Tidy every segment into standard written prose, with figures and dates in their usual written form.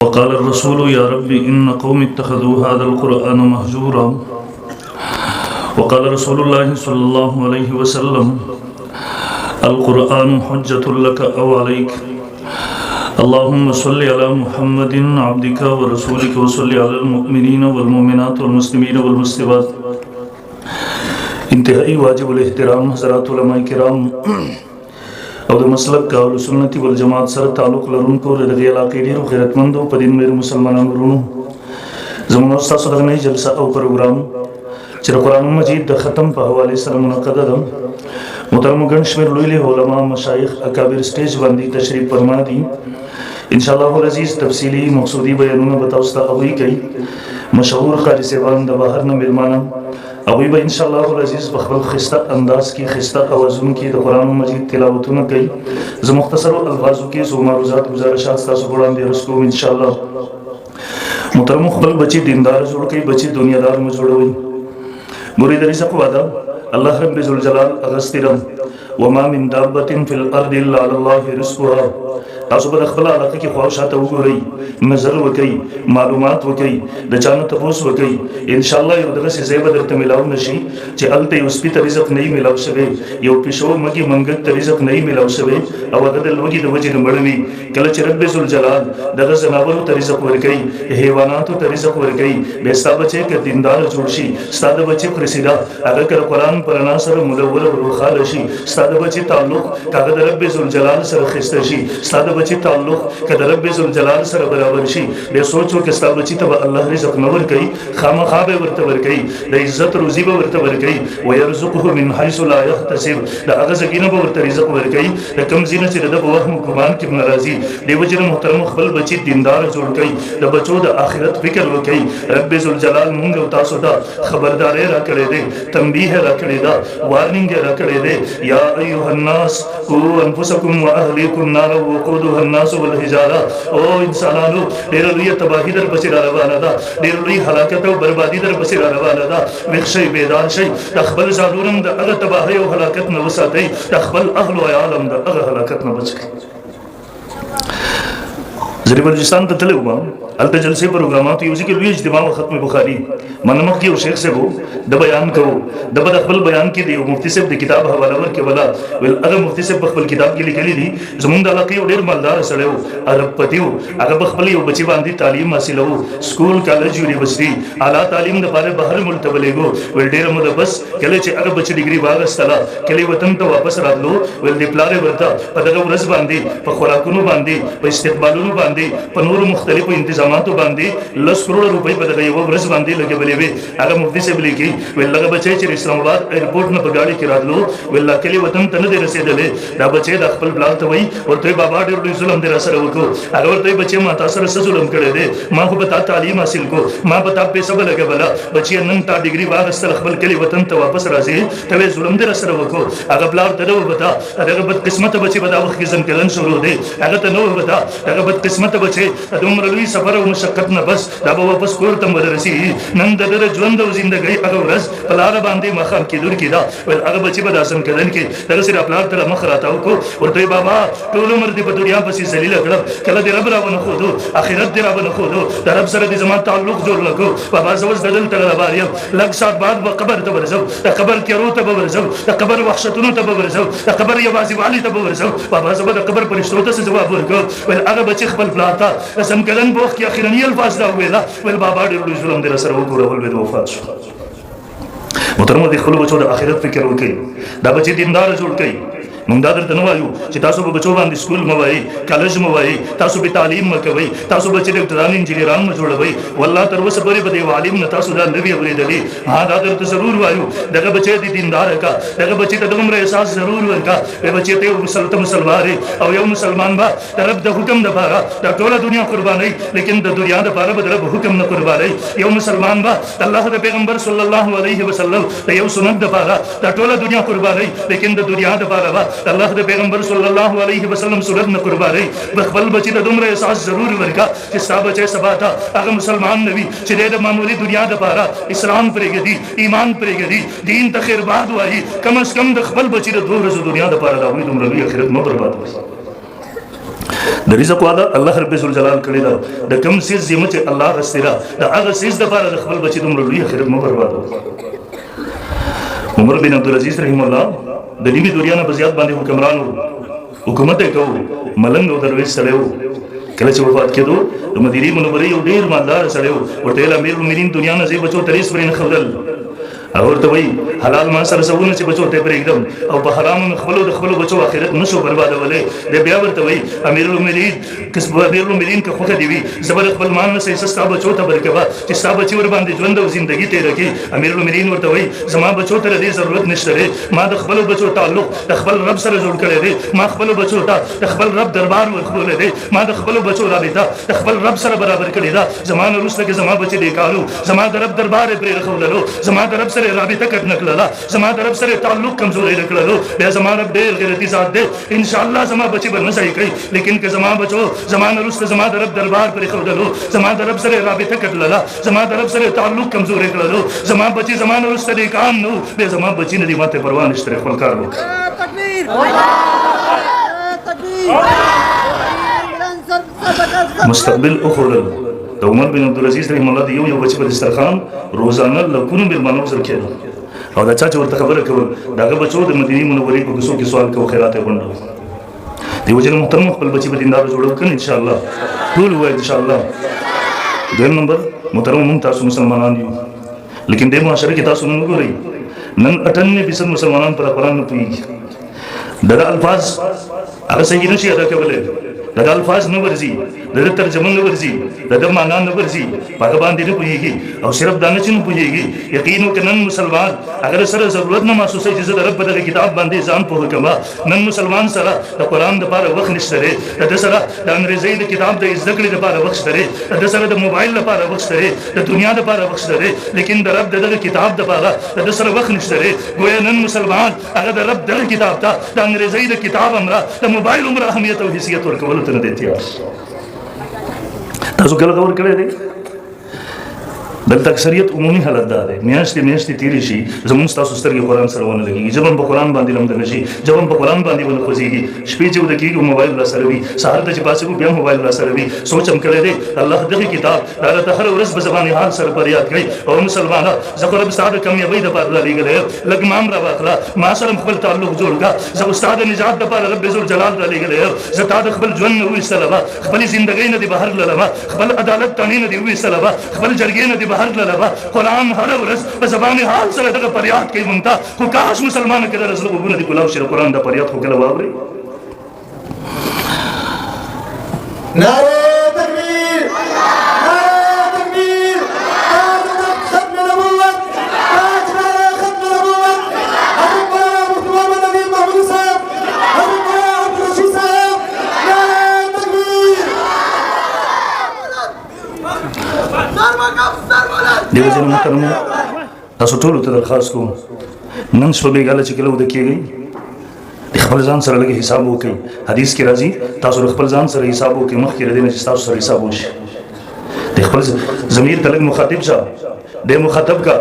وقال الرسول يا رب إن قوم اتخذوا هذا القرآن مهجورا وقال رسول الله صلى الله عليه وسلم القرآن حجة لك أو عليك اللهم صل على محمد عبدك ورسولك وصل على المؤمنين والمؤمنات والمسلمين والمسلمات انتہائی واجب الاحترام حضرات علماء کرام او د مسلک کا اهل سنت والجماعت سره تعلق لرونکو د دې علاقې ډیرو غیرتمندو په دین مېر مسلمانانو ورونو زموږ استاد سره نه جلسه او پروګرام چې قرآن مجید د ختم په حواله سره منعقد ده محترم ګڼ شمېر لوی له علما مشایخ اکابر سټیج باندې تشریف فرما دي ان شاء الله العزیز تفصیلی مقصودی بیانونه به تاسو ته اوري کوي مشهور قاری صاحبان د بهر نه مېلمانه اوی به ان شاء الله العزیز بخبل خسته انداز کی خسته اوازون کی د قرآن مجید تلاوتونه کوي زه مختصر الفاظو کې زو معروضات گزارشات تاسو وړاندې رسوم ان شاء الله محترم خپل بچي دیندار جوړ کوي بچي دنیادار مو جوړوي ګورې د رزق وعده الله رب ذوالجلال اغسترم وما من دابة في الارض الا على الله رزقها تاسو په خپل علاقه کې خواهشات وګورئ نظر وکړئ معلومات وکړئ د چانه تاسو وکړئ ان شاء الله یو دغه څه به درته ملاو نشي چې الته یو سپی ته رزق نه ملاو شوی یو پښو مګي منګت ته رزق نه ملاو شوی او هغه د لوګي د وجې مړنی کله چې رب ذوالجلال دغه زناورو ته رزق ورکړي حیواناتو ته رزق ورکړي به ستاسو بچي کې دیندار جوړ شي ستاسو بچي پرسیدا هغه کړه قرآن پر ناصر مدور روخاله شي ستاسو بچي تعلق کاغه د رب ذوالجلال سره خسته شي ستاسو بچی تعلق کده رب ذوالجلال سره برابر شي به سوچو کې ستاسو بچی ته الله رزق نور کوي خامخا به ورته ورکوي د عزت روزي به ورته ورکوي ويرزقه من حيث لا يحتسب دا هغه ځکه به ورته رزق ورکوي د کم زینه چې د وهم ګمان کې ناراضي دیو جن محترم خپل بچی دیندار جوړ کوي د بچو د آخرت فکر وکړي رب ذوالجلال مونږ تاسو ته خبرداري راکړې دي تنبيه راکړې ده وارنینګ راکړې ده یا ایها الناس قوا انفسکم واهلیکم نار وقودها الناس والحجاره او انسانانو ډېر لوی تباہی در پسې روانه ده ډېر لوی هلاکت او بربادي در پسې روانه ده وښي بیدار شي خپل ځانونو د هغه تباہی او هلاکت نه وساتئ خپل اهل او عالم د هغه هلاکت نه بچ کړئ زری بلوچستان ته تللی وم هلته جلسې پروګرامات یو ځکه لوی اجتماع ختم بخاري منمخ کې یو شیخ صاحب د بیان کوو د بد خپل بیان کې دی مفتی صاحب د کتاب حواله ورکړي ولا ول هغه مفتی صاحب خپل کتاب کې لیکلي دي زمونږ د علاقې ډېر مالدار سره و عرب پتیو هغه خپل یو بچی باندې تعلیم حاصلو سکول کالج یونیورسيټي اعلی تعلیم لپاره بهر ملک ته ولېګو ول ډېر مو د بس کله چې هغه بچی ډیګري واغستله کله وطن ته واپس راتلو ول د پلار ورته په دغه ورځ باندې په خوراکونو باندې په استقبالونو باندې په نور مختلفو انتظاماتو باندې 10 کروڑ روپۍ په دغه یو ورځ باندې لګولې وي هغه مفتی صاحب لیکي ول هغه بچی چې اسلام آباد ایرپورټ نه په گاډي کې راتلو ول کله وطن ته نه رسیدلې دا بچی د خپل بلال ته وای ورته بابا ډېر لوی ظلم در سره وکړو هغه ورته بچی ما تاسو سره ظلم کړی دی ما خو به تعلیم حاصل کو ما به تاسو پیسې لګولا بچی نن تا ډیګري واغستل خپل کلی وطن ته واپس راځي ته ظلم در سره وکړو هغه بلال ته نو وتا هغه بد قسمت بچی به دا وخت کې ځنکلن شروع دی هغه ته نو وتا هغه بد قسمت بچی دومره لوی سفر او مشقت نه بس دا به واپس کور ته ورسي نن د ژوند او ژوندۍ هغه ورځ په لار باندې مخام کې دور کیدا ول هغه بچی به داسن کړن کې دغه سره خپل تر مخ راتاو کو ورته بابا ټول عمر دې په دنیا پسې ذلیل کړم کله دې رب راونه خو دو اخرت دې راونه خو دو د رب سره دې زما تعلق جوړ لګو بابا زوج ددل تر لباریم لږ سات بعد به قبر ته ورځم د قبر تیرو ته ورځم د قبر وحشتونو ته ورځم د قبر یوازې والی ته ورځم بابا زما د قبر پرشتو ته جواب ورکړ ول هغه بچی خپل پلاتا سم کلن بوخ کې اخرنی الفاظ دا ویلا ول بابا دې لوی ظلم دې سره وګورول به وفات شو محترم دې خپل بچو د آخرت فکر وکړي دا بچی دیندار جوړ کړي مونږ دا درته نه وایو چې تاسو به بچو باندې سکول مو وایي کالج مو وایي تاسو به تعلیم مو کوي تاسو به چې ډاکټران انجینران مو جوړوي والله تر اوسه پورې به د عالم نه تاسو دا نه وی اورېدلې ها دا درته ضرور وایو دغه بچی دې دیندار کا دغه بچی ته دومره احساس ضرور ورکا به بچی ته یو مسلمان او یو مسلمان با د رب د حکم د پاره د ټوله دنیا قرباني لیکن د دنیا د پاره به د رب حکم نه قرباني یو مسلمان با الله د پیغمبر صلی الله علیه وسلم د یو سنت د پاره د ټوله دنیا قرباني لیکن د دنیا د پاره الله د پیغمبر صلی الله علیه وسلم سنت نه قرباني خپل بچی ته دومره احساس ضرور ورکا چې ستا بچی سبا ته هغه مسلمان نوي چې د معمولی دنیا د پاره اسلام پرېږدي ایمان پرېږدي دین ته خیر باد وایي کم از کم د خپل بچی د دوه ورځې دنیا د پاره دا وي دومره لوی آخرت مو برباد وي د رزق والا الله رب ذل جلال کړی دا د کوم سیز زموږ چې الله غسرا د هغه سیز د لپاره د خپل بچی دومره لوی آخرت مو بربادو. عمر بن عبدالعزیز رحم الله د نیمه دنیا نه بزیات باندې حکمرانو حکومت یې کوو ملنګ او درویش سره وو. کله چې وفات کېدو د مدینې منورې یو ډېر مالدار سره وو ورته ویل امیر المؤمنین دنیا نه زی بچو تریس پرې نه خولل او ورته وایي حلال ما سره سوونه چې بچو ته پرېږدم او په حرامو خپلو د خپلو بچو آخرت نشو بربادولی. دی بیا ورته وایي امیر المؤمنین که خوښه دې وي زه به د خپل مال نه څه ستا بچو ته برکوه چې ستا بچي ورباندې ژوند او زندګي تېره کړي. امیر المؤمنین ورته وایي زما بچو ته د دې ضرورت نشته دی. ما د خپلو بچو تعلق د خپل رب سره جوړ کړی دی. ما خپلو بچو ته د خپل رب دربار ورښولی دی. ما د خپلو بچو رابطه د خپل رب سره برابر کړې ده. زما نه وروسته کې زما بچي دې کارو زما د رب دربار یې پرې رښوللو زما د رب سره رابطه کټ نه کړله زما د رب سره تعلق کمزوری نه کړلو. بیا زما رب ډېر غیرتي ذات دی انشاءالله زما بچي به نه صحیح کوي. لیکن که زما بچو زما نه وروسته زما د رب دربار پرې ښودلو زما د رب سره رابطه کټلله زما د رب سره تعلق کمزوری کړلو زما بچي زما نه وروسته دې کام نه و بیا زما بچي نه دي ماته پروا نشته خپل کار وکړي. مستقبل اخوړل د عمر بن عبدالعزیز رحم الله د یو بچي په دسترخوان روزانه لکونو مېلمانو سره کېدل او دا چا چې ورته خبره کول د هغه بچو د مدینې منورې په کوڅو کې سوال کوو خیرات یې غونډول. دې وجې نه محترم خپل بچي په دیندارو جوړ کړي انشاءالله ټول ووایي انشاءالله. دویم نمبر محترم موږ تاسو مسلمانان یو لیکن دې معاشره کې تاسو نه ګورئ نن 98% مسلمانان پر قرآن نه پوهېږي. دا الفاظ هغه صحیح نشي ادا کولی دا الفاظ نه ورځي دا ترجمه نه ورځي دا معنا نه ورځي هغه باندې نه پوهېږي او صرف دا نه چې نه پوهېږي یقین وکړه نن مسلمان اگر سره ضرورت نه محسوسوي چې زه د رب په دغه کتاب باندې ځان پوه کړم. نن مسلمان سره د قرآن دپاره وخت نشته دی د سره د انګریزۍ د کتاب د زده کړې دپاره وخت شته دی د سره د موبایل دپاره وخت شته دی د دنیا دپاره وخت شته دی لیکن د رب د دغه کتاب دپاره د سره وخت نشته دی. ګویا نن مسلمان هغه د رب دغه کتاب ته د انګریزۍ د کتاب همرا د موبایل همرا اهمیت او حیثیت ورکولو ته نه دی تیار. تاسو کله غور کړی دی دلته اکثریت عمومي حالت دا دی میاشتې تېرې شي زمونږ ستاسو سترګې قرآن سره ونه لګېږي ژبه په قرآن باندې لمده نه شي ژبه په قرآن باندې ونه خوځېږي شپې چې وده کېږي موبایل را سره وي سهار ته چې پاڅېږو بیا موبایل را سره وي. سوچ هم کړی دی الله دغه کتاب هغه ته هره ورځ په زبان حال سره پر یاد کړئ او مسلمانه زه خو رب ستا د کامیابۍ دپاره رالیږلی یم لږ ما هم راواخله ما سره هم خپل تعلق جوړ کړه. زه خو ستا د نجات دپاره رب ذوالجلال رالیږلی یم. زه تا د خپل ژوند نه وویستلم خپلې زندګۍ نه دې بهر تللم خپل عدالت تانې نه دې وویستلم خپل جرګې نه دې بهر تللم. قرآن هر ورځ په زبان حال سره دغه فریاد کوي مونږ ته خو کاش مسلمانو کې د زړه غوږونه دې کلاو شي د قرآن د فریاد خو کله واورئ. نعرہ تکبیر نعرہ تکبیر ختم نبوت نعرہ ختم نبوت حضرت محمد نبی محمد صاحب حضرت عبدالرشید صاحب نعرہ تکبیر. دیو جن محترم تاسو ټولو ته درخواست کوم نن شپه بېګاله چې کله وده کېږئ د خپل ځان سره لږ حساب وکړئ. حدیث کې راځي تاسو د خپل ځان سره حساب وکړئ مخکې د دې نه چې تاسو سره حساب وشي. د خپل ضمیر ته لږ مخاطب شه د مخاطب کا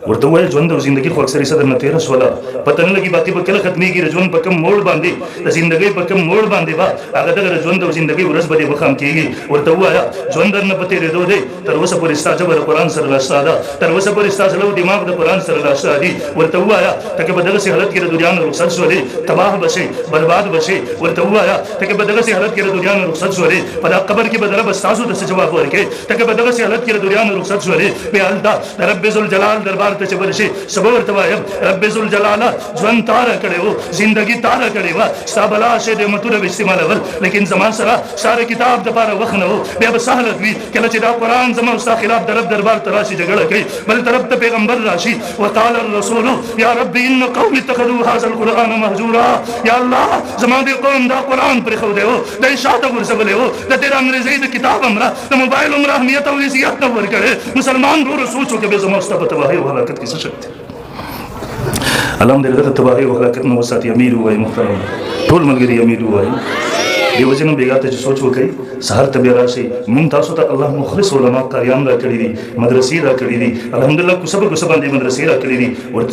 ورته وایي ژوند او زندګي خو اکثر صدر نه تېره شوله پته نه لګي باقي به کله ختمېږي د ژوند په کوم موړ باندې د زندګۍ په کوم موړ باندې به هغه دغه د ژوند او زندګۍ ورځ به دې مخام کېږي. ورته ووایه ژوند درنه په تېرېدو دی تر اوسه پورې ستا ژبه د قرآن سره راشته ده تر اوسه پورې ستا زړه او دماغ د قرآن سره راشته دي. ورته ووایه ته که په دغسې حالت کې د دنیا نه رخصت شولې تباه به شې برباد به شې. ورته ووایه ته که په دغسې حالت کې د دنیا نه رخصت شولې په دا قبر کې به د رب ستاسو ته څه جواب ورکړې. ته که په دغسې حالت کې د دنیا نه رخصت شولې بیا هلته د رب ذوالجلال دربار ته چې ورشې سبا ورته وایم رب ذوالجلاله ژوند تاره کړی و زندګي تاره کړې وه ستا بلا شی نعمتونه به استعمالول لیکن زما سره ساره کتاب دپاره وخت نه و. بیا به سهلت وي کله چې دا قرآن زما او ستا خلاف د رب دربار ته راشي جګړه کوي بل طرف ته پیغمبر راشي وقال الرسول یا رب ان قوم اتخذوا هذا القرآن مهجورا. یا الله زما دې قوم دا قرآن پرېښودی و دی شاته غورځولی و د تېر انګریزۍ د کتاب همره د موبایل همره اهمیت او حیثیت نه ورکړی. مسلمان وروره سوچ وکړه بیا زما او ستا په تباهۍ او هلاکت کې څه شک دی. الله دې دغه تباهۍ او هلاکت نه وساتي. امیر ووایي محترم ټول ملګري امیر ووایي. دیو جن بیگا ته سوچ وکړي سحر ته بیا راشي مونږ تاسو ته الله مخلص علما قاریان را کړی دي مدرسې را کړی دي الحمدلله کو سبق باندې مدرسې را کړی دي ورته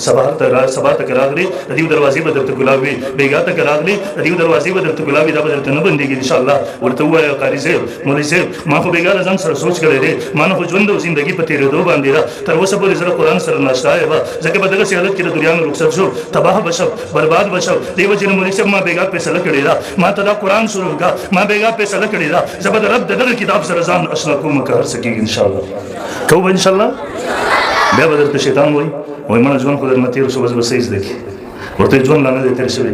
سبا ته راغلي دیو دروازې به درته ګلابي بیگا ته راغلي دیو دروازې به درته ګلابي دا به درته نه بنديږي ان شاء الله ورته وایي قاری صاحب مولوی صاحب ما خو بیگا ځان سره سوچ کړی دی ما نه ژوند او ژوندۍ په تیرېدو باندې را تر اوسه پورې زه قرآن سره ناشته یم ځکه په دغه حالت کې د دنیا نه رخصت شو تباہ بشو برباد بشو دیو جن مولوی صاحب ما بیگا فیصله کړی دا ما ته دا قرآن شروع کا ما بیگا فیصله کړی دا زبر رب دغه کتاب سره ځان آشنا کوم که هر سکیږي ان شاء الله کوو ان شاء الله بیا به درته شیطان وایي مړه ژوند خو درنه تېر شو بس به څه زده کړي ورته ژوند لا نه دی تېر شوی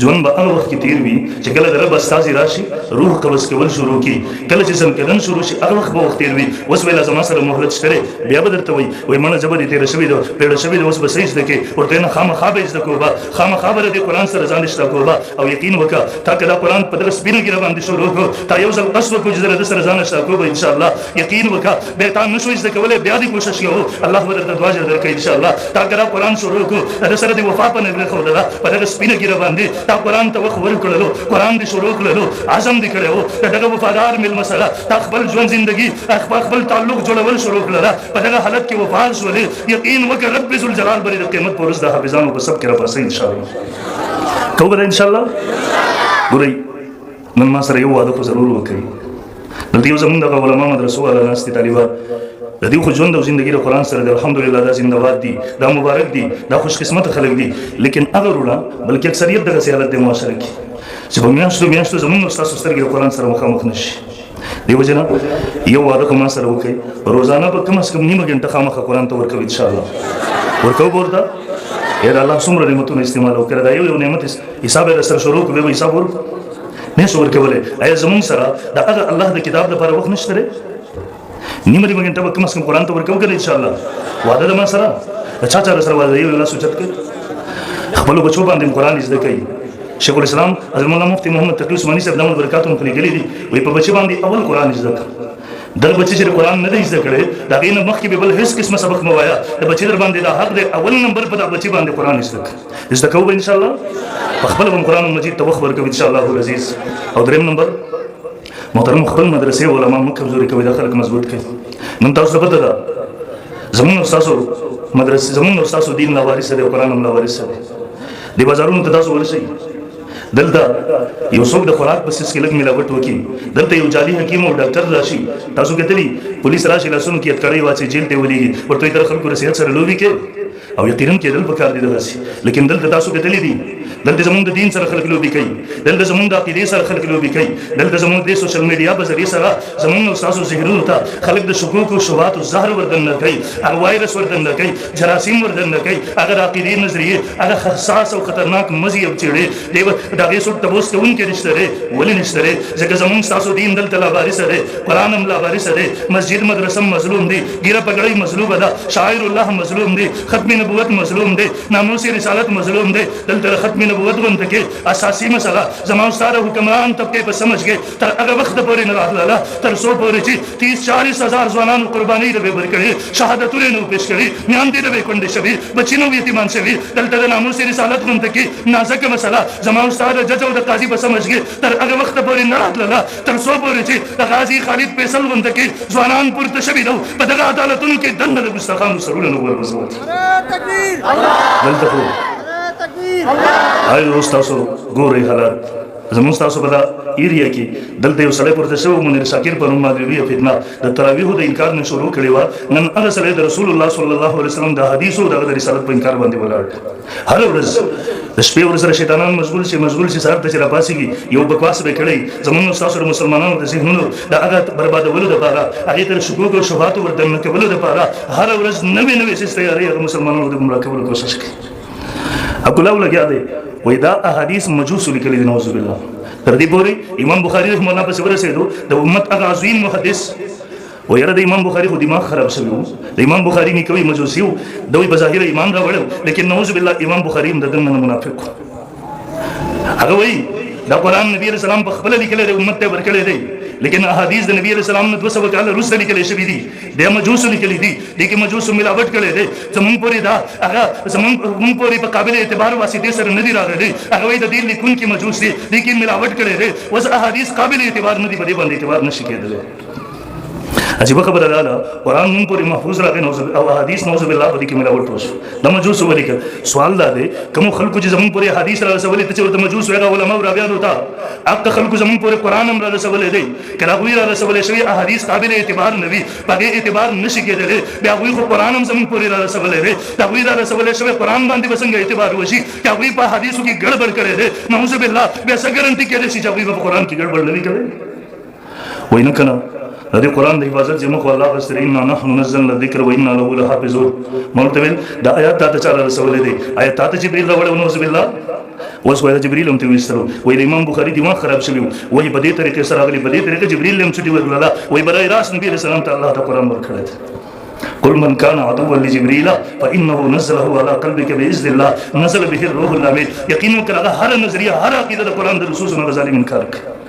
ژوند به هغه وخت کې تېر وي چې کله د رب استازي راشي روح قبض کول شروع کړي کله چې ځم کېدن شروع شي هغه وخت به وخت تېر وي اوس ویله زما سره مهلت شته بیا به درته وایي مړه زه به دې تېره شوې ده پیړه شوې ده اوس به څه زده کړې ورته نه خامخا به زده کوو به خامخا به د قرآن سره ځان اشته کوو به او یقین وکړه تا که دا قرآن په دغه سپینه ګیره باندې شروع کړو تا یو ځل قصد وکړو چې زه د سره ځان اشته کوو به انشاءالله یقین وکړه بیا تا نه شوې زده کولی بیا دې کوشش کوو الله به درته دعا اجر درکوي انشاءالله تا که دا قرآن شروع کړو د سره د وفا په نګره ښودله په دغه سپینه ګیره باندې تا قرآن ته وخت ورکړلو قرآن دې شروع کړلو عزم دې کړی و د دغه وفادار مېلمه سره تا خپل ژوند زندګي خپل تعلق جوړول شروع کړله په دغه حالت کې وفاد شولې یقین وکړه رب ذوالجلال به د قیامت په ورځ د حافظانو په سب کې راپاسئ انشاءالله کوو به انشاءالله ګورئ نن ما سره یو واده خو ضرور وکړئ دلته یو زمونږ دغه علما مدرسو والا ناست دي طالبان د دې خو ژوند او زندګي د قرآن سره د الحمدلله دا زنده‌باد دي دا مبارک دي دا خوش قسمت خلک دي لیکن هغه وروڼه بلکې اکثریت دغسې حالت دی معاشره کې چې په میاشتو زمونږ ستاسو سترګې د قرآن سره مخامخ نه شي دې وجې نه یو واده خو ما سره وکړئ روزانه به کم از کم نیمه ګنټه خامخا قرآن ته ورکوئ انشاءالله ورکوو به ورته یا د الله څومره نعمتونه استعمال وکړه دا یو نعمت حساب یې در سره شروع کړو بیا به حساب نه شو ورکولی آیا زمونږ سره د هغه الله د کتاب لپاره وخت نشته دی نیمه ګنټه به کم از کم قرآن ته ورکوو که نه انشاءالله واده د ما سره د چا چا سره واده یو لاس اوچت کړئ خپلو بچو باندې قرآن زده کوي شیخ الاسلام حضرت مولانا مفتی محمد تقی عثماني صاحب دامت برکاتهم پرې لیکلي دي وایي په بچي باندې اول قرآن زده کړه دغه بچي چې قرآن نه دی زده کړی د هغې نه مخکې به بل هېڅ قسمه سبق مه وایه د بچي در باندې دا حق دی اول نمبر په دغه بچي باندې قرآن زده کړه زده کوو به انشاءالله په خپله به قرآن مجید ته وخت ورکوي انشاءالله العزیز او درېم نمبر محترم خپل مدرسې علما مه کمزوري کوي دا خلک مضبوط کوي نن تاسو ته پته ده زمونږ ستاسو مدرسې زمونږ ستاسو دین لا وارث دی او قرآن هم لا وارث دی دې بازارونو ته تاسو ورشئ دلته یو څوک د خوراک په سیس کې لږ ملاوټ وکړي دلته یو جعلي حکیم او ډاکټر راشي تاسو کتلي پولیس راشي لاسونو کې هتکړۍ واچي جیل ته ولېږي ورته یې تر خلکو د صحت سره لوبې کوي او یقینا کېدل پکار دي دغسې لیکن دلته تاسو کتلي دي دلته زمونږ د دین سره خلک لوبې کوي دلته زمونږ د عقیدې سره خلک لوبې کوي دلته زمونږ د سوشل میډیا په ذریعې سره زمونږ او ستاسو ذهنونو ته خلک د شکوک او شبهاتو زهر وردننه کوي هغه وایرس وردننه کوي جراثیم وردننه کوي هغه د عقیدې نظریې هغه حساس او خطرناک مزي او چیړې د هغې څوک تپوس کوونکی نشته دی ولې نشته دی ځکه زمونږ ستاسو دین دلته لا وارثه دی قرآن هم لا وارثه دی مسجد مدرسه هم مظلوم دی ګیره پګړۍ مظلومه ده شاعر الله مظلوم دی ختم نبوت مظلوم دی ناموس رسالت مظلوم دی دلته ختم نبوت غونډه کې اساسي مسله زما استاد حکمران طبقې په سمجھ کې تر هغه وخت پورې نه راغله تر څو پورې چې 30-40 هزار ځوانانو قربانۍ د به ورکړي شهادتونه نو پیش کړي میاندې د به کونډې شوي بچینو یتیمان شوي دلته د ناموس رسالت غونډه کې نازکه مسله زما استاد جج او د قاضي په سمجھ کې تر هغه وخت پورې نه راغله تر څو پورې چې د قاضي خالد فیصل غونډه کې ځوانان پورته شوي نو په دغه عدالتونو کې دنده د ګستاخانو سرونه نو ورغورځول دلته خو آیا اوس تاسو ګورئ حالات زموږ ستاسو په دا ایریا کې دلته یو سړی پورته شوی منیر شاکر په نوم باندې ویه فتنه د تراویحو د انکار نه شروع کړې وه نن هغه سړی د رسول الله صلی الله علیه وسلم د حدیثو دغه د رسالت په انکار باندې ولاړ هره ورځ د شپې ورځ سره شیطانان مشغول شي سهار ته چې راپاڅېږي یو بکواس به کړی زموږ ستاسو د مسلمانانو د ذهنونو د هغه بربادولو دپاره هغې ته د شکوک او شبهاتو وردننه کولو دپاره هره ورځ نوې څیز تیارې هغه مسلمانانو د ګمراه کولو کوشش کوي عبدالله لګیا دی وایي دا احادیث مجوسو لیکلي دي نعوذ بالله تر دې پورې امام بخاري رحمه الله پسې ورسېدو د امت هغه عظیم محدث و یاره د امام بخاري خو دماغ خراب شوی و د امام بخاري نیکه وایي مجوسي و ده وایي بظاهره ایمان راوړی لیکن نعوذ بالله امام بخاري هم د دنګ نه منافق و هغه وایي دا قرآن نبي علیه السلام په خپله لیکلی دی امت ته یې ورکړی دی लेकिन अहादीस द नबी अलैहि सलाम ने 200 काल रुस निकले शबी दी दे मजूस निकली दी लेकिन मजूस मिलावट करे दे जमन पोरी दा अगा जमन पोरी पे काबिल एतबार वासिते सर नदी रा दे अगा वही द दिल लिखुन की मजूस दी लेकिन मिलावट करे दे वस अहादीस काबिल एतबार नदी बदे बंद एतबार न शिके दे अजीब खबर अला कुरान मुन पूरी महफूज रखे नौज हदीस नौज बिल्लाह बदी के मिलावट होस द मजूस वली के सवाल दा दे कम खल्कु जमन पूरी हदीस रा सवली तचे द मजूस वेगा उलमा रबिया होता अब त खल्कु जमन पूरी कुरान हम रा सवले दे करावी रा सवले शवी हदीस काबिल एतबार नबी पगे एतबार नशी के दे बया हुई को कुरान हम जमन पूरी रा सवले दे तवी रा सवले शवे कुरान बांधी बसंग एतबार वशी क्या हुई पा हदीसों की गड़बड़ करे दे नौज बिल्लाह बेसा गारंटी के दे सी जब हुई कुरान की गड़बड़ नहीं करे वही न कना नदी कुरान द हिफाजत जिम को अल्लाह वस्तर इन्ना नहनु नज़लना ज़िक्र व इन्ना लहु लहाफ़िज़ून मुर्तबिल द आयत ता चार रसूल दे आयत ता जिब्रील रवले नौज़ बिल्लाह वस वह जिब्रील हम तविस्तरो वही इमाम बुखारी दिमाग खराब शबी वही बदे तरीके से अगली बदे तरीके जिब्रील हम छुटी वला वही बराए रास नबी अलैहि सलाम ता अल्लाह ता कुरान वर खड़े कुल मन कान अदुव्वन लिजिब्रील फइन्नहु नज़लहु अला क़ल्बिका बिइज़्निल्लाह नज़ल बिहि रूहुल अमीन यकीन कर हर नजरिया हर अकीदत कुरान द रसूल सल्लल्लाहु अलैहि वसल्लम इनकार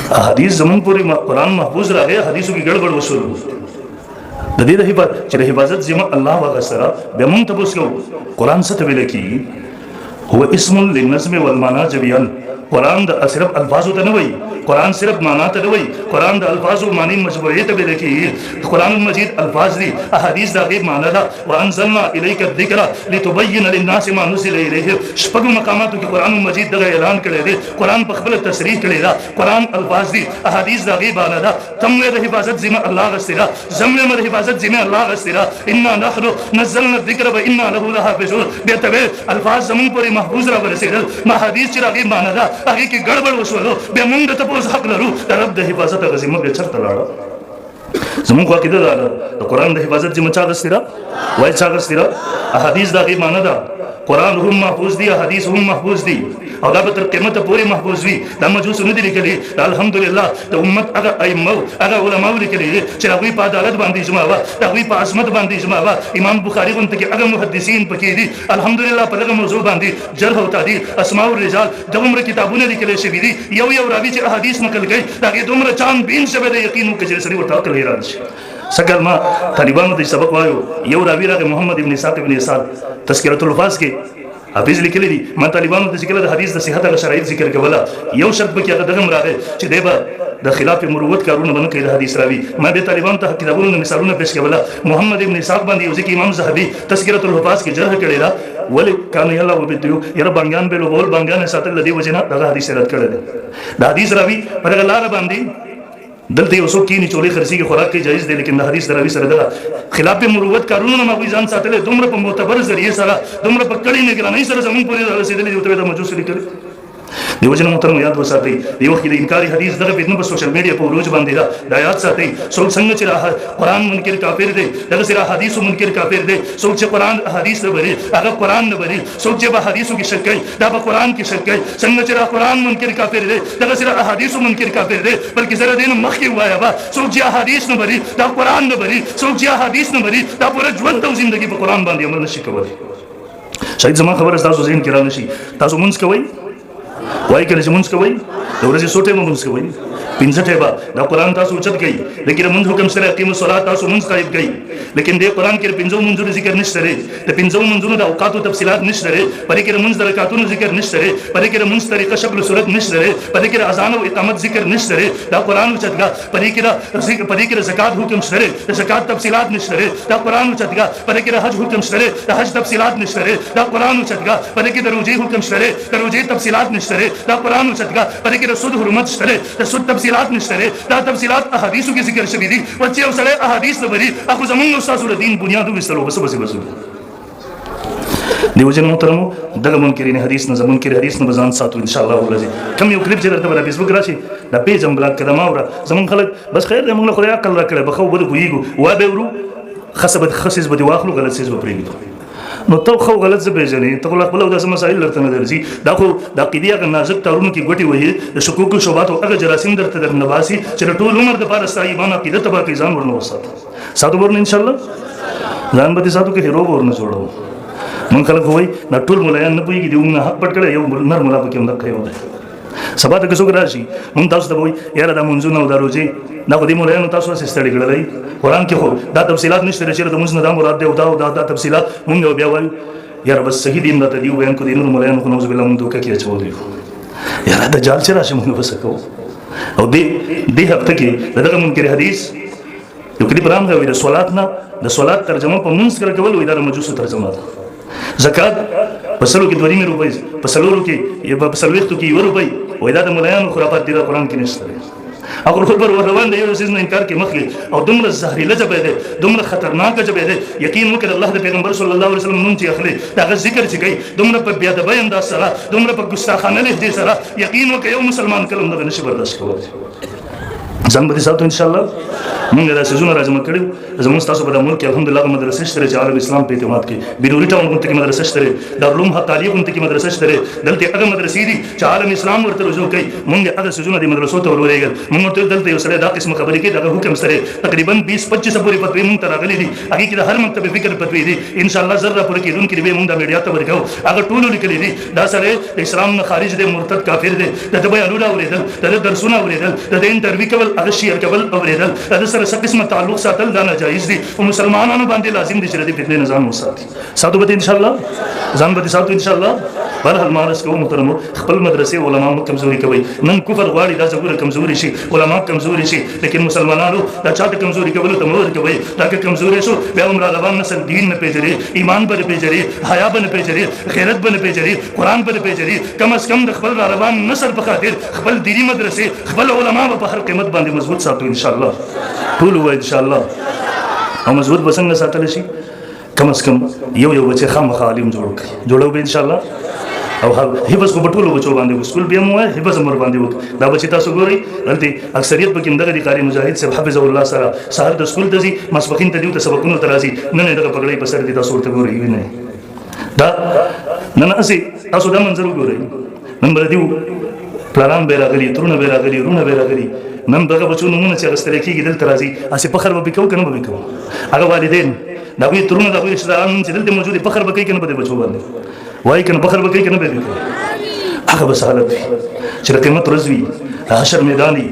हदीस जमन पूरी कुरान महफूज रहे हदीसों की गड़बड़ वसूल ददीद हिफाजत जिमा अल्लाह वगसरा बेमन तबुस्लो कुरान सतबिले की हुआ इस्मुल लिनज़्म वल माना जबियन कुरान द सिर्फ अल्फाज तनवई कुरान सिर्फ माना तनवई कुरान द अल्फाज मानी मजबूरी तबिले की कुरान मजीद अल्फाज दी अहादीस दा गैब माना दा व अंज़लना इलैका ذिक्रा लितुबय्यिन लिन्नास मा नुज़िला इलैहिम शपगु मकामात की कुरान मजीद दा ऐलान करे दे कुरान पखबल तसरीह करे दा कुरान अल्फाज दी अहादीस दा गैब माना दा तमले द हिफाजत जिमा अल्लाह गस्तिरा जमले में हिफाजत जिमा अल्लाह गस्तिरा इन्ना नहनु नज़लना ذिक्र व इन्ना लहु लहाफ़िज़ून बेतबे अल्फाज जमीन पर महफूज रा बरसिल मा हदीस ची दा गैब माना दा आगे की गड़बड़ वसूलो बेमुंग तपोस हक लरू रब द हिफाजत गजिम बे चरत लाड़ा जमन को अकीदा दा तो कुरान द हिफाजत जिम चा गस्तिरा वाय चा गस्तिरा अहादीस दा गैब माना दा कुरान हम महफूज दी हदीस हम महफूज दी और दा बतर क़यामत पूरी महफूज हुई दा मजूस न दी के अल्हम्दुलिल्लाह तो उम्मत अगर अइम्मा अगर उलमा के लिए चरावी पा अदालत बांधी जमावा तावी पा अजमत बांधी जमावा इमाम बुखारी उन तक अगर मुहद्दिसीन पकीदी अल्हम्दुलिल्लाह पर मौजू बांधी जरह होता दी अस्माउ रिजाल जब उम्र किताबों ने लिखे शबीदी यौ यौ रावी च अहादीस नकल गई ताकि तुमरा चांद बीन से बदे यकीन के जैसे वो ताकल हिराज सकल मा तालिबान में सबक वायो यौ रावी रा मोहम्मद इब्न इसाक इब्न इसाक तज़किरतुल अल्फाज के हाफिज लिखे ली मैं तालिबान द जिक्र हदीस द सिहत का शराइत जिक्र के वाला यो शर्त पे क्या दगम रागे च देबा द खिलाफ मुरुवत कारून बन के हदीस रावी मैं बे तालिबान ता किताबुन ने मिसालुन पेश के वाला मोहम्मद इब्न इसाक बंदी उसी इमाम ज़हबी तज़किरतुल हुफाज के जरह करेला वले कान यल्ला व बिदु यार बांगान बेलो बोल बांगान साथ लदी वजना द हदीस रद करे द हदीस रावी पर अल्लाह बंदी दलते उसो की निचोली खरसी के खुराक की जायज दे लेकिन हदीस दरावी सरदा खिलाफ मुरुवत कानून में कोई जान सातले दुमर पर मोतबर जरिए सारा दुमर पर कड़ी निकला नहीं सर जमीन पूरी सीधे उतरे तो मजूस लिखे दिवजन मोहतरम याद वसाते दिव की इनकारी हदीस दर बिन बस सोशल मीडिया पर रोज बंदेदा दायात साथे सो संग चिरा कुरान मुनकिर काफिर दे दर सिरा हदीस मुनकिर काफिर दे सो च कुरान हदीस न बरे अगर कुरान न बरे सो च बा हदीसों की शक है दा बा कुरान की शक है संग चिरा कुरान मुनकिर काफिर दे दर सिरा हदीस मुनकिर काफिर दे बल्कि जरा दिन मख की हुआ है बा सो च हदीस न बरे दा कुरान न बरे सो च हदीस न बरे दा पूरा जीवन तो जिंदगी पर कुरान बांधी अमल नशी कवल शायद जमा खबर तासो जिन किरा नशी तासो मुंस कवई वाई के मुंस कवई दौरे सोटे में मुंस कवई पिंजट है बा दा कुरान तासु उचत गई लेकिन मुंज हुकम सरे अकीम सलात तासु मुंज कायब गई लेकिन दे कुरान के पिंजो मुंजुर जिक्र निश्तरे ते पिंजो मुंजुर दा औकात तफसीलात निश्तरे परे के मुंज दरकातुन जिक्र निश्तरे परे के मुंज तरीका शक्ल सूरत निश्तरे परे के अजान व इकामत जिक्र निश्तरे दा कुरान उचत गा परे के ज़कात हुकम सरे ज़कात तफसीलात निश्तरे दा कुरान उचत गा परे के हज हुकम सरे दा हज तफसीलात निश्तरे दा कुरान उचत गा परे के रोजे हुकम सरे दा रोजे तफसीलात निश्तरे दा कुरान उचत गा परे के सुद हुरमत सरे दा सुद तफसीलात निश्तरे दा तफसीलात अहादीस की जिक्र शबीदी वच्चे उसले अहादीस नबरी अकु जमीन उस्ताद दीन बुनियाद विस्तलो बस बस बस दिवजन मोहतरम दग मुनकिरीन हदीस न जमन के हदीस न बजान सातु इंशाअल्लाह वलजी कम यो क्लिप जरत बला फेसबुक राशि दा पेज हम ब्लॉक कदम आवरा जमन खलक बस खैर मंगला खुदा कल रखले बखौ बद गुईगु वा बेवरु खसबत खसिस बदी वाखलु गलत सिस बप्रीगी नो तो खौ गलत से बेजनी तो खलक बला उदा मसाइल लरत न दरजी दाखो दा क़िदिया का नाजुक तारुन की गोटी वही शुकूक शुबात अगर जरासीम दर तदर नवासी चल टोल उमर द पार साई माना की दत बाकी जान वरनो साथ साधु वरन इंशाअल्लाह जान बदी साधु के हीरो वरन छोड़ो मन खलक होई ना टोल मुलायन न पुई की दिउ ना हक पटकले यो नर मुला के अंदर खयो سبا ته څوک راشي مونږ تاسو ته وایي یاره دا منځونه او دا روزي دا خو دې مولایانو تاسو څه ستړي کړلی قرآن کې خو دا تفصیلات نشته چې د مونځ نه دا مراد دی او دا تفصیلات مونږ بیا وایو یاره بس صحیح دین راته دی ویان کو دې نور مولایانو خو نعوذ بالله مونږ دوکه کې اچولی یاره دا جال چې راشي مونږ بس کوو او دې هفته کې دغه منکر حدیث یو کلی پرام غوي د صلات نه د صلات ترجمه په منځ کې کول وي دا مجوس ترجمه ده زکات په سلو کې 2 روپۍ په سلو کې یا په سلوختو کې 1 روپۍ وای دا د مولایانو خرافات دي د قران کې نشته هغه خبر ورروان دی یو څه نه انکار کې مخلي او دومره زهريله جبه ده دومره خطرناک جبه ده یقین وکړه الله د پیغمبر صلی الله علیه وسلم نوم چې اخلي دا ذکر چې کوي دومره په بیا د بیان دا سره دومره په ګستاخانه لهجه سره یقین وکړه یو مسلمان کلم نه نشي برداشت کولای ځان به ساتو ان شاء الله موږ دا سيزونه راځم کړو زموږ تاسو په ملک الحمدلله مدرسې شته چې عالم اسلام په اعتماد کې بیروري ټاون کوم ته مدرسې شته دارالعلوم حق تعلیم کوم ته مدرسې شته دلته هغه مدرسې دي چې عالم اسلام ورته رجوع کوي موږ هغه سيزونه د مدرسو ته ورولېږل موږ ته دلته یو سره دا قسم خبرې کې دا حکم سره تقریبا 20-25 پورې فتوی موږ ته راغلي دي هغه کې د هر مکتب فکر فتوی دي ان شاء الله ذره پورې کېدون کې به موږ د میډیا ته ورکو هغه ټول لیکلي دي دا سره اسلام نه خارج دي مرتد کافر دي د بیانونه اوریدل د درسونه اوریدل د انټرویو کول هغه شیر کول اوریدل د سره څه قسمه تعلق ساتل دا ناجایز دي او مسلمانانو باندې لازم دي چې د فتنې نظام وساتي ساتو به ان شاء الله ځان به ساتو ان شاء الله برحال مارس کو محترم خپل مدرسې علماء کمزوري کوي نن کفر غواړي دا څنګه کمزوري شي علماء کمزوري شي لیکن مسلمانانو دا چاته کمزوري کول ته مور کوي دا که کمزوري شو بیا عمر روان نسل دین نه پیژري ایمان به پیژري حیا به پیژري غیرت به پیژري قران به پیژري کم از کم د خپل روان نسل په خاطر خپل دینی مدرسې خپل علماء په هر قیمت باندې مضبوط ساتو ان شاء الله ټول وای ان شاء الله او مضبوط بسنګ ساتل شي کم از کم یو بچی خامخ عالم جوړو به ان شاء الله او حفظ کو بټولو بچو باندې سکول بیا مو حفظ امر باندې وک دا بچی تاسو ګوري غلطي اکثریت پکې دغه قاری مجاهد صاحب حفظ الله سره سحر د سکول ته زی مسبقین ته دیو ته سبقونو ترازی نن دغه پګړې په سر دي تاسو ورته ګوري ویني دا نن اسی تاسو دا منظر ګوري نن بل دیو پلان به راغلي ترونه به راغلي رونه به راغلي نن دغه بچو نمونه چې غستل کېږي دلته راځي اسی فخر به وکاو کنه به وکاو هغه والدین دا وی ترونه دا وی شران چې دلته موجود فخر به کوي کنه به بچو باندې وای کنه فخر به کوي کنه به هغه بس حالت چې قیامت ورځ وي حشر میداني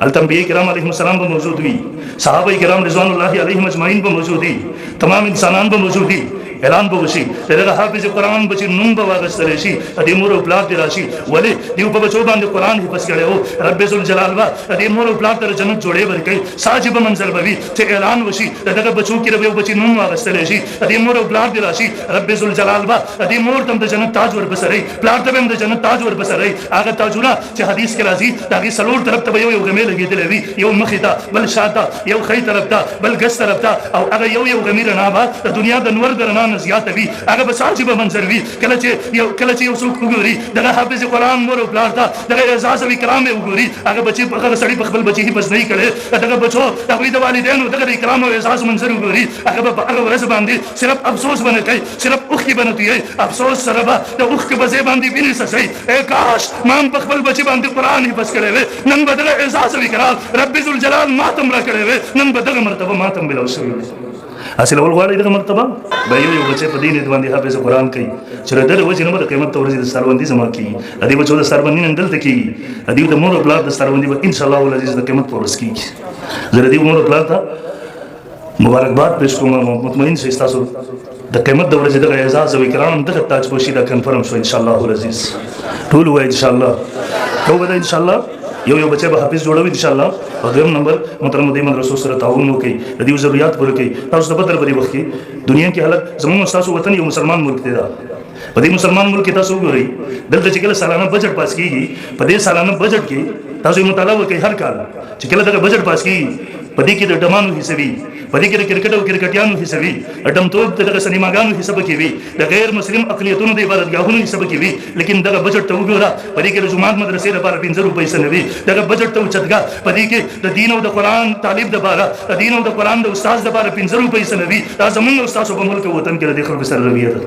الانبیاء کرام علیهم السلام به موجود وي صحابه کرام رضوان الله علیهم اجمعین به موجود دي تمام انسانان به موجود دي اعلان به وشي دغه حافظ قرآن بچ نوم به واغستل شي د مور او پلار دی راشي ولی دیو په بچو باندې قرآن حفظ کړو رب ذل جلال وا د مور او پلار تر جنت جوړې ورکړي ساجب منزل به وي چې اعلان وشي دغه بچو کې رب بچ نوم واغستل شي د مور او پلار دی راشي رب ذل جلال وا د مور تم د جنت تاج ور بسري پلار ته د جنت تاج ور بسري هغه تاجونه چې حدیث کې راځي دغه سلور طرف ته یو غمې لګېدلې وي یو مخې ته بل شاته یو خې طرف ته بل ګس طرف ته او هغه یو غمې رڼا به د دنیا د نور درنا زیات وي هغه به عجیب منظر وي کله چې یو څوک وګوري دغه حافظ قرآن مور او پلار ته دغه اعزاز او کرام وګوري هغه بچي هغه سړي په خپل بچي حفظ نه کړي دغه بچو دغه د والدینو دغه کرام او اعزاز منظر وګوري هغه په هغه ورځ باندې صرف افسوس باندې کوي صرف اوخ کې باندې کوي افسوس سره به د اوخ کې بځې باندې ویني سشي اے کاش مان په خپل بچي باندې قرآن حفظ کړي وي نن به دغه اعزاز او کرام رب ذل جلال ماتم را کړي وي نن به دغه مرتبه ماتم بلا شوی اصل اول غواړي دغه مرتبه به یو بچی په دین باندې حافظ قرآن کوي چې د وجه نه د قیامت ورځ د سروندې زما کی ادي بچو د سروندې نن دلته کی ادي د مور بلاد د سروندې به ان شاء الله ولعزیز د قیامت ورځ کی زه د دې مور بلاد ته مبارکباد پېښ کوم مطمئن شئ تاسو د قیامت د ورځې د اعزاز او کرام دغه تاج پوشي دا کنفرم شو ان شاء الله ولعزیز ټول وای ان شاء الله کوو ان شاء الله یو بچی به حافظ جوړوي ان شاء الله او دویم نمبر محترم د مدرسو سره تعاون وکړي د دې ضرورت پوره کړي تاسو د بدر بری وخت کې دنیا کې حالت زموږ تاسو وطن یو مسلمان ملک دی دا په دې مسلمان ملک کې تاسو وګورئ دلته چې کله سالانه بجټ پاس کیږي په دې سالانه بجټ کې تاسو مطالعه وکړئ هر کال چې کله دغه بجټ پاس کیږي په دې کې د ډمانو حصہ وي په دې کې د کرکټ او کرکټیانو حصہ وي اټم توپ دغه سینماګانو حصہ کې وي د غیر مسلم اقلیتونو د عبادتګاهونو حصہ کې وي لیکن دغه بجټ ته وګوره په دې کې د جماعت مدرسې لپاره 15 روپۍ سنوي دغه بجټ ته چتګا په دې کې د دین او د قران طالب لپاره د دین او د قران د استاد لپاره 15 روپۍ سنوي دا زموږ استاد په ملک وطن کې د خلکو سره رویه ده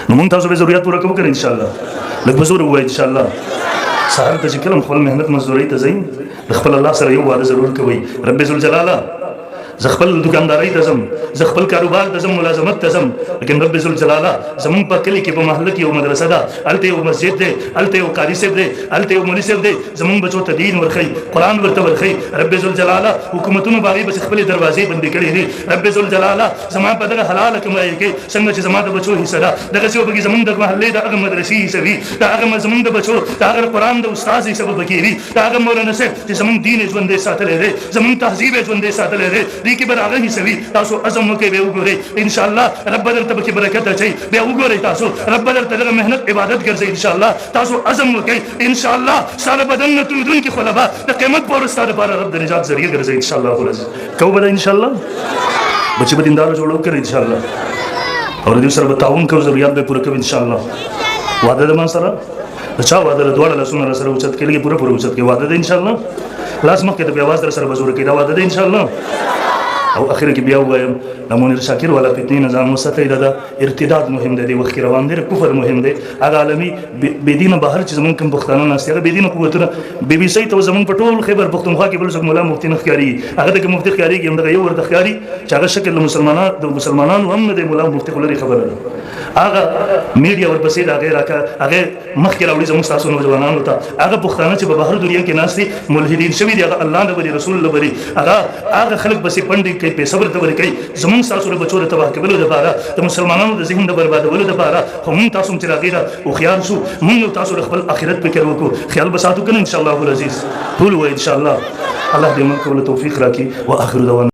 نو موږ تاسو به ضرورت پوره کوو ان شاء الله لکه بزور وای ان شاء الله سهار ته چې کلم خپل مهنت مزدوري ته ځئ خپل الله سره یو وعده ضرور کوي رب ذل جلاله زخپل دکانداري تزم زخپل کاروبار تزم ملازمت تزم لیکن رب ذل جلاله زمون په کلی کې په محله کې یو مدرسه ده الته یو مسجد ده الته یو قاری صاحب ده الته یو مولوی صاحب ده زمون بچو ته دین ورخی قران ورته ورخی رب ذل جلاله حکومتونو باغی بس خپل دروازې بند کړي دي رب ذل جلاله زما په دغه حلال کمای کې څنګه چې زما د بچو حصہ ده دغه څه وبګي زمون د محله د هغه مدرسې حصہ وي دا هغه زمون د بچو دا هغه قران د استاد حصہ وبګي وي دا هغه مولانا صاحب چې زمون دین ژوند ساتلې ده زمون تهذیب ژوند ساتلې ده دې کې بر هغه حصہ وي تاسو عزم وکړئ به وګورئ ان شاء الله رب درته به برکت اچي به وګورئ تاسو رب درته دغه مهنت عبادت ګرځي ان شاء الله تاسو عزم وکړئ ان شاء الله سره بدن نتودون کې خلبا د قیامت پر ستاره پر رب د نجات ذریعہ ګرځي ان شاء الله ولز کو بل ان شاء الله بچي به دیندار جوړو کړئ ان شاء الله اور دې سره تعاون کوو ضرورت به پوره کوو ان شاء الله وعده ده ما سره چا وعده ده دوړه لسونه سره اوچت کېږي پوره اوچت کې وعده ده ان شاء الله لاس مخکې د بیا واز سره بزور کې دا وعده ده ان شاء الله او اخر کې بیا وایم نمونیر شاکر والا فتنې نظام وساتئ دا ارتداد مهم دی د وخت روان دی کفر مهم دی هغه عالمي بيدینه بهر چې زمونږ کوم پښتانه ناست هغه بيدینه قوتونه بي بي سي ته زمونږ په ټول خیبر پښتونخوا کې بل څوک مولا مفتي نه ښکاري هغه د مفتي ښکاري کې همدغه یو ورته ښکاري چې هغه شکل د مسلمانانو هم د مولا مفتي خلري خبره ده هغه میډیا ورپسې دا غیر هغه مخکې راوړي زموږ تاسو نوجوانانو ته هغه پښتانه چې په بهر دنیا کې ناست دي ملحدین شوي دي هغه الله نه بری رسول الله بری هغه خلک بسې پندې کوي په صبر ته ورکوي زموږ تاسو له بچو ته تباه کولو لپاره د مسلمانانو د ذهن د بربادولو لپاره هم تاسو چې راغیره او خیال شو موږ تاسو خپل اخرت فکر وکړو خیال بساتو کنه ان شاء الله العزيز ټول و ان شاء الله الله دې موږ له توفیق راکړي واخر دعوانا